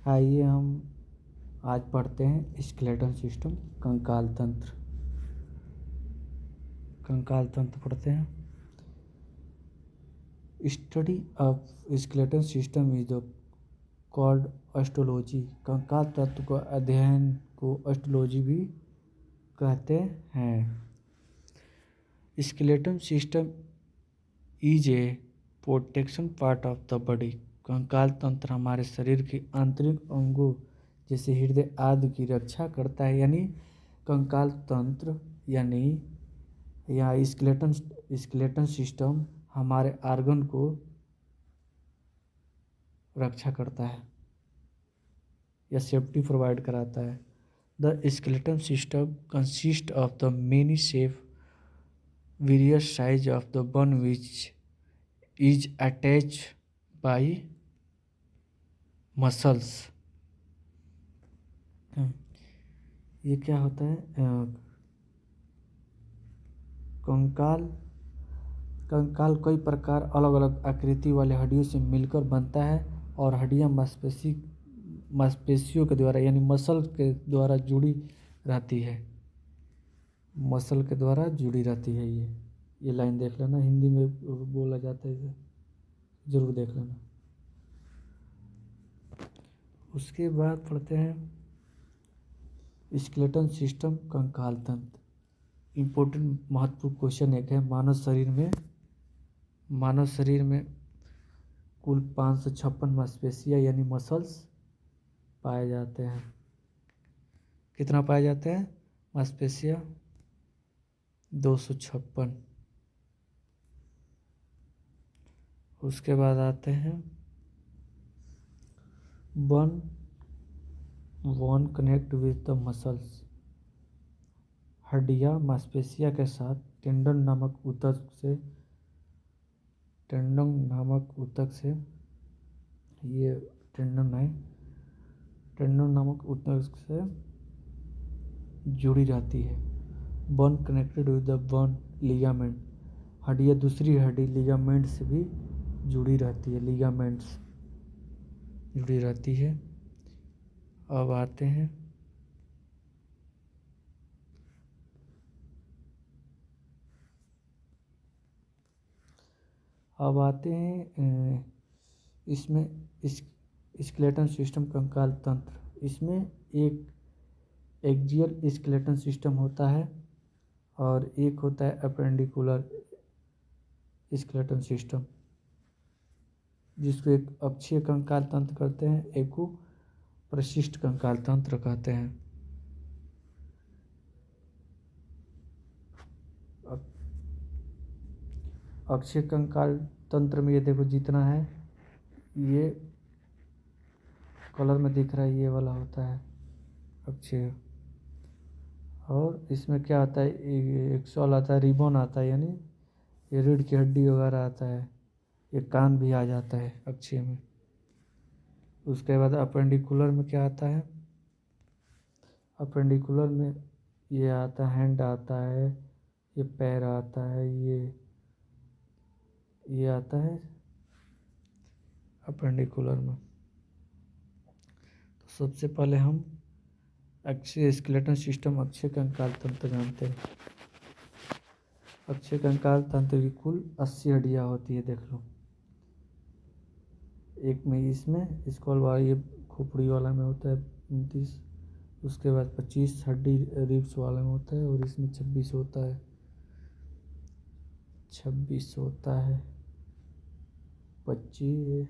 आइए हम आज पढ़ते हैं स्केलेटन सिस्टम, कंकाल तंत्र। कंकाल तंत्र पढ़ते हैं। Study of skeleton system is the called osteology. कंकाल तंत्र को अध्ययन को ऑस्टोलॉजी भी कहते हैं। Skeleton system is a protection part of the body. कंकाल तंत्र हमारे शरीर के आंतरिक अंगों जैसे हृदय आदि की रक्षा करता है। यानी कंकाल तंत्र यानी या स्केलेटन सिस्टम हमारे आर्गन को रक्षा करता है या सेफ्टी प्रोवाइड कराता है। The skeleton system consist of the many shape various size of the bone which is attach by muscles. ये क्या होता है? कंकाल कई प्रकार अलग अलग आकृति वाले हड्डियों से मिलकर बनता है और हड्डियां मांसपेशियों के द्वारा यानी मसल के द्वारा जुड़ी रहती है। मसल के द्वारा जुड़ी रहती है। ये लाइन देख लेना, हिंदी में बोला जाता है, इसे जरूर देख लेना। उसके बाद पढ़ते हैं स्केलेटन सिस्टम, कंकाल तंत्र। इम्पोर्टेंट महत्वपूर्ण क्वेश्चन एक है, मानव शरीर में कुल 556 मांसपेशियां यानी मसल्स पाए जाते हैं। कितना पाए जाते हैं? मांसपेशियां 256। उसके बाद आते हैं bone connect with the muscles. हड्डियां मांसपेशियां के साथ टेंडन नामक ऊतक से ये टेंडन नामक ऊतक से जुड़ी रहती है। Bone connected with the bone ligament. हड्डियां दूसरी हड्डी लिगामेंट से भी जुड़ी रहती है, लिगामेंट्स जुड़ी रहती है। अब आते हैं इसमें स्केलेटन सिस्टम, कंकाल तंत्र। इसमें एक एक्सियल स्केलेटन सिस्टम होता है और एक होता है अपेंडिकुलर स्केलेटन सिस्टम, जिसको एक अक्षीय कंकाल तंत्र कहते हैं, एक को प्रशिष्ट कंकाल तंत्र कहते हैं। अक्षीय कंकाल तंत्र में ये देखो जितना है, ये कलर में दिख रहा है, ये वाला होता है अक्षीय। और इसमें क्या आता है? एक सॉल आता है, रिबन आता है, यानी ये रीढ़ की हड्डी वगैरह आता है, ये कान भी आ जाता है अक्षीय में। उसके बाद अपेंडिकुलर में क्या आता है? अपेंडिकुलर में ये आता है, हैंड आता है, ये पैर आता है, ये आता है अपेंडिकुलर में। तो सबसे पहले हम अक्षीय स्केलेटन सिस्टम, अक्षीय कंकाल तंत्र जानते हैं। अक्षीय कंकाल तंत्र की कुल 80 हड्डियां होती है, देख लो। एक में इसमें स्कॉल वाला, ये खोपड़ी वाला में होता है 29। उसके बाद 25 हड्डी रिब्स वाले में होता है और इसमें 26 होता है। 25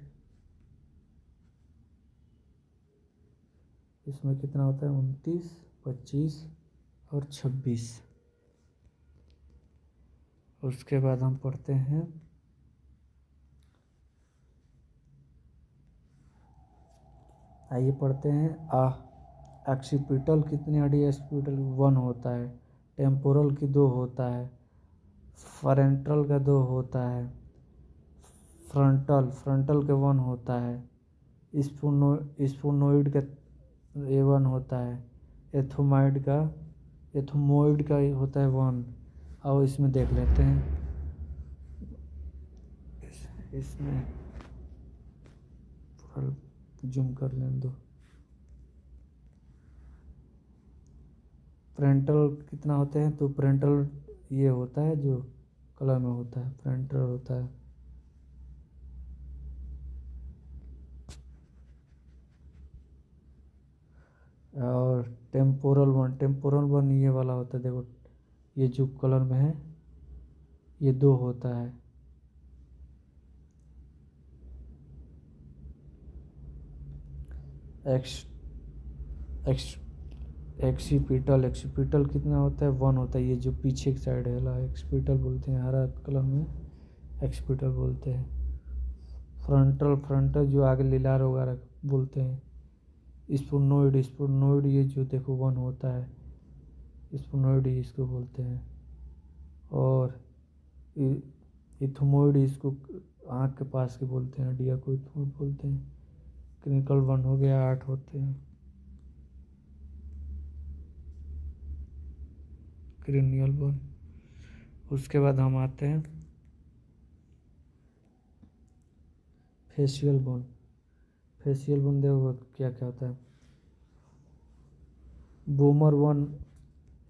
इसमें कितना होता है? 29, 25 और 26। उसके बाद हम पढ़ते हैं आइए पढ़ते हैं ऑक्सीपिटल कितनी हड्डी है? ऑक्सीपिटल 1 होता है। टेम्पोरल की 2 होता है। फ्रंटल का 2 होता है। फ्रंटल के 1 होता है। स्फूनोइड का 1 होता है। एथमोइड का होता है 1। और इसमें देख लेते हैं, इसमें जूम कर लें दो। फ्रंटल कितना होते हैं, तो फ्रंटल ये होता है जो कलर में होता है, फ्रंटल होता है। और टेम्पोरल वन ये वाला होता है, देखो ये जो कलर में है ये 2 होता है। एक्स एक्स एक्सीपिटल कितना होता है, 1 होता है। ये जो पीछे की साइड है ला एक्सीपिटल बोलते हैं, हरा कलर में एक्सीपिटल बोलते हैं। फ्रंटल जो आगे लीलार वगैरह बोलते हैं। स्पोनोइड ये जो देखो 1 होता है, स्पोनोइड इसको बोलते हैं। और इथमोइड इसको आँख के पास के बोलते हैं, डिया को इथमोइड बोलते हैं। क्लिनिकल 1 हो गया, 8 होते हैं। क्रेनियल 1। उसके बाद हम आते हैं फेशियल बोन। देखो क्या क्या होता है। बोमर 1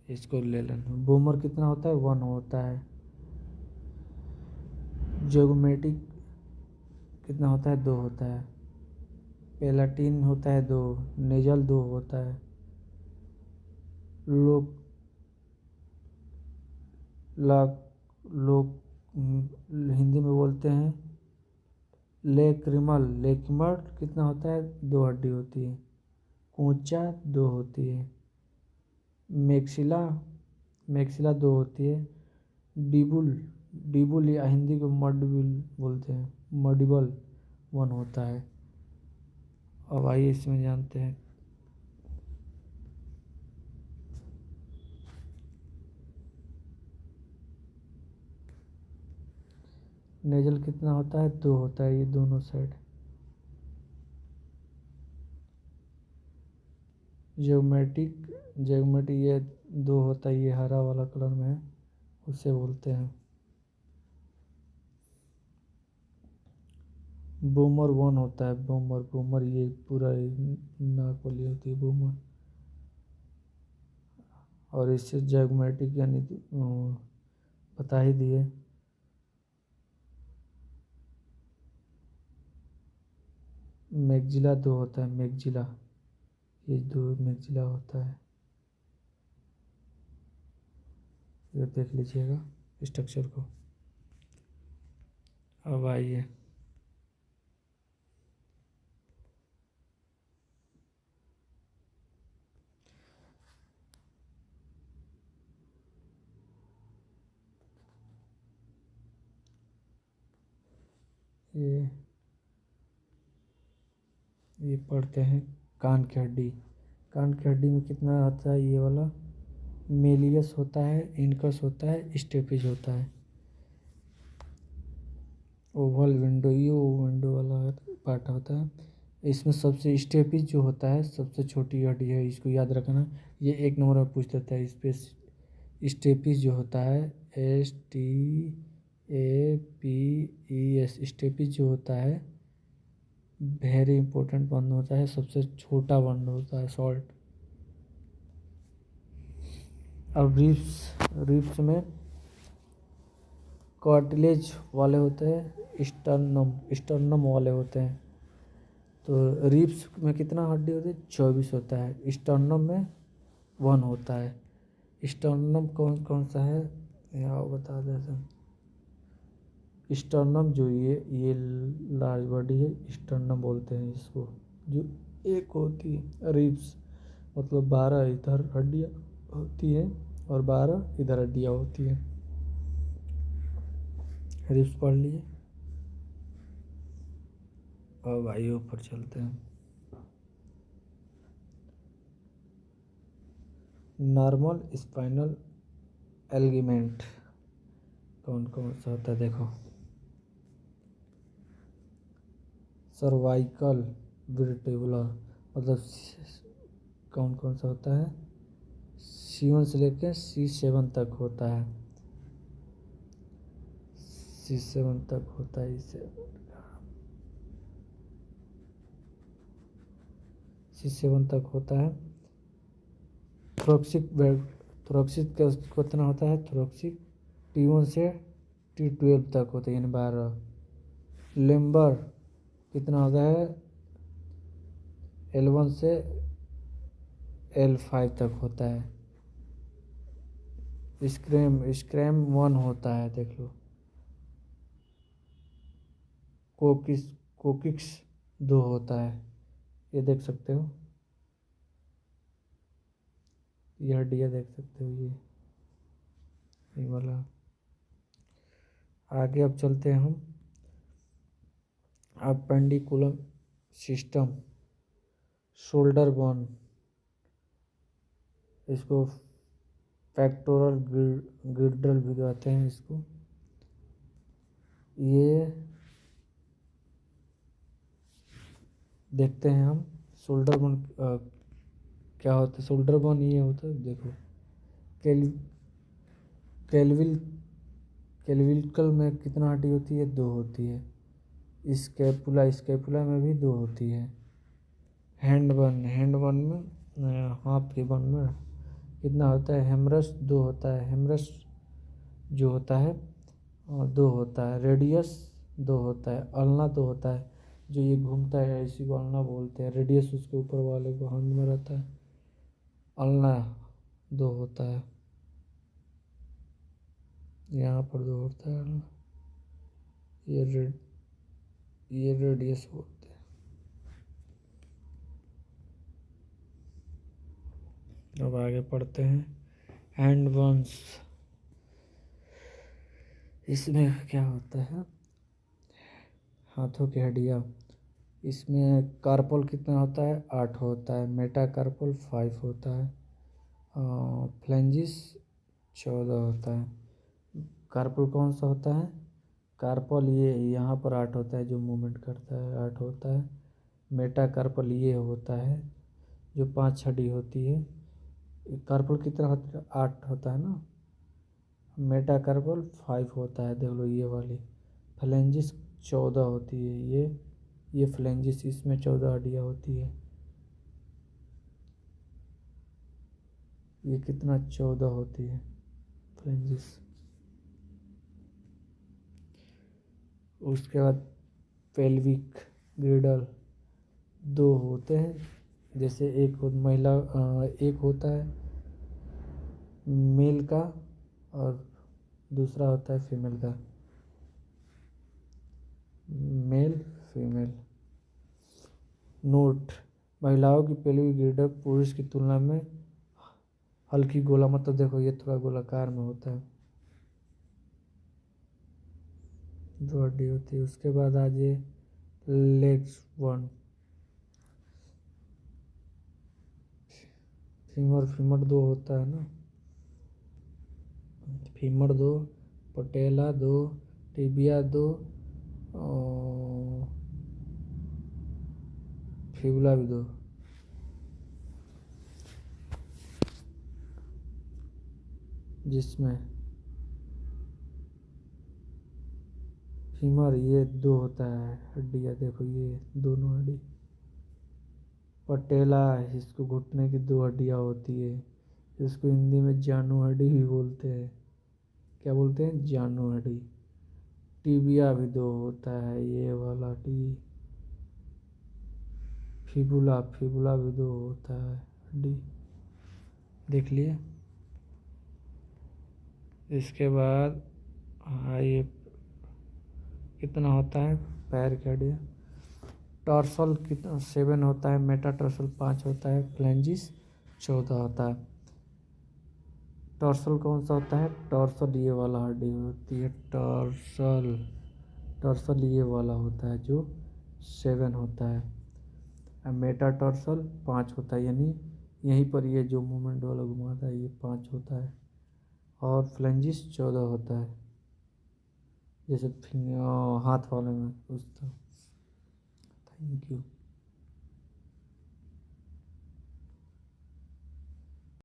इसको ले लेना। बोमर कितना होता है, 1 होता है। जोगमेटिक कितना होता है, 2 होता है। पेलाटिन होता है 2। नेजल 2 होता है। लोग लोग हिंदी में बोलते हैं लेक्रिमल कितना होता है, 2 हड्डी होती है। कूचा 2 होती है। मैक्सिला 2 होती है। डिबुल या हिंदी को मडबिल बोलते हैं, मडिबल 1 होता है। अब आइए इसमें जानते हैं। नेजल कितना होता है, 2 होता है, ये दोनों साइड। जोगमेटिक ये 2 होता है, ये हरा वाला कलर में है, उसे बोलते हैं। बूमर 1 होता है। बूमर ये पूरा नाक वाली होती है बूमर। और इससे जोगमेटिक यानी बता ही दिए। मैक्सिला 2 होता है, ये 2 मैक्सिला होता है। ये देख लीजिएगा स्ट्रक्चर को। अब आइए ये पढ़ते हैं कान की हड्डी। कान की हड्डी में कितना आता है, ये वाला मेलियस होता है, इनकस होता है, स्टेपिज होता है। ओवल विंडो, ये विंडो वाला पार्ट होता है। इसमें सबसे स्टेपिज जो होता है सबसे छोटी हड्डी है, इसको याद रखना। ये 1 नंबर में पूछ देता है। इस पे स्टेपिज जो होता है STAPES, स्टेपिज जो होता है वेरी इंपॉर्टेंट बंद होता है, सबसे छोटा बंद होता है, सॉल्ट। अब रिब्स में कार्टिलेज वाले होते हैं, स्टर्नम वाले होते हैं। तो रिब्स में कितना हड्डी होती है, 24 होता है। स्टर्नम में 1 होता है। स्टर्नम कौन कौन सा है यहाँ बता देते हैं। स्टर्नम जो ये लार्ज बॉडी है, स्टर्नम बोलते हैं इसको। जो एक होती है रिब्स, मतलब 12 इधर हड्डियाँ होती है और 12 इधर हड्डियाँ होती है। रिब्स पढ़ लिए। अब आइए ऊपर चलते हैं। नॉर्मल स्पाइनल एलिगमेंट कौन कौन सा होता है, देखो। सर्वाइकल वर्टिब्रा मतलब कौन कौन सा होता है, C1 से लेकर C7 तक होता है। C7 तक होता है, इसे C7 तक होता है। थोरैसिक थोरैक्सिक का कितना होता है, थोरैक्सिक T1 से T12 तक होता है, यानी 12। लेम्बर कितना होता है, L1 से L5 तक होता है। स्क्रैम 1 होता है, देख लो। कोकिक्स 2 होता है, ये देख सकते हो, ये हड्डियाँ देख सकते हो, ये वाला। आगे अब चलते हैं हम अपेंडिकुलम सिस्टम, शोल्डर बोन, इसको पेक्टोरल गिर्डल भी कहते हैं इसको। ये देखते हैं हम शोल्डर बोन क्या होता है। शोल्डर बोन ये होता है, देखो, कैलविल कैलविकल में कितना हड्डी होती है, 2 होती है। स्कैपुला में भी 2 होती है। हैंड बन में, हाथ के बन में कितना होता है, हेमरस 2 होता है। हेमरस जो होता है 2 होता है। रेडियस 2 होता है। अल्ना 2 होता है, जो ये घूमता है इसी को अल्ना बोलते हैं। रेडियस उसके ऊपर वाले को हाथ में रहता है। अल्ना 2 होता है, यहाँ पर 2 होता है अल्ना। ये रेडियस बोलते हैं। अब आगे पढ़ते हैं हैंड बोन्स। इसमें क्या होता है, हाथों की हड्डियाँ। इसमें कार्पल कितना होता है, 8 होता है। मेटाकार्पल 5 होता है। फ्लेंजिस 14 होता है। कार्पल कौन सा होता है, कार्पल ये यहाँ पर 8 होता है, जो मूवमेंट करता है 8 होता है। मेटाकार्पल ये होता है जो 5 हड्डी होती है। कार्पल कितना होता है, 8 होता है ना। मेटाकार्पल 5 होता है, देख लो ये वाली। फ्लेंजिस 14 होती है। ये फ्लेंजिस, इसमें 14 हड्डियाँ होती है। ये कितना, 14 होती है फ्लेंजिस। उसके बाद पेल्विक गिर्डल 2 होते हैं। जैसे एक होता है मेल का और दूसरा होता है फीमेल का। Male female. नोट, महिलाओं की पेल्विक गिर्डल पुरुष की तुलना में हल्की गोला, मतलब देखो ये थोड़ा गोलाकार में होता है, 2 हड्डी होती है। उसके बाद आ जाए लेग्स 1। फीमर 2 होता है ना। फीमर 2, पटेला 2, टिबिया 2, और फिबुला भी 2। जिसमें फीमर ये 2 होता है हड्डियाँ, देखो ये दोनों हड्डी। पटेला, इसको घुटने की 2 हड्डियाँ होती है। इसको हिंदी में जानू हड्डी भी बोलते हैं। क्या बोलते हैं, जानू हड्डी। टिबिया भी 2 होता है, ये वाला फिबुला भी 2 होता है हड्डी, देख लिए। इसके बाद ये कितना होता है, पैर की हड्डियाँ। टॉर्सल कितना, 7 होता है। मेटाटार्सल 5 होता है। फ्लेंजिस 14 होता है। टॉर्सल कौन सा होता है, टॉर्सल ये वाला हड्डी होती है। टॉर्सल ये वाला होता है जो 7 होता है। और मेटाटार्सल 5 होता है, यानी यहीं पर ये जो मूवमेंट वाला घुमाता है ये 5 होता है। और फ्लेंजिस 14 होता है, जैसे हाथ वाले में उस तरह। Thank you.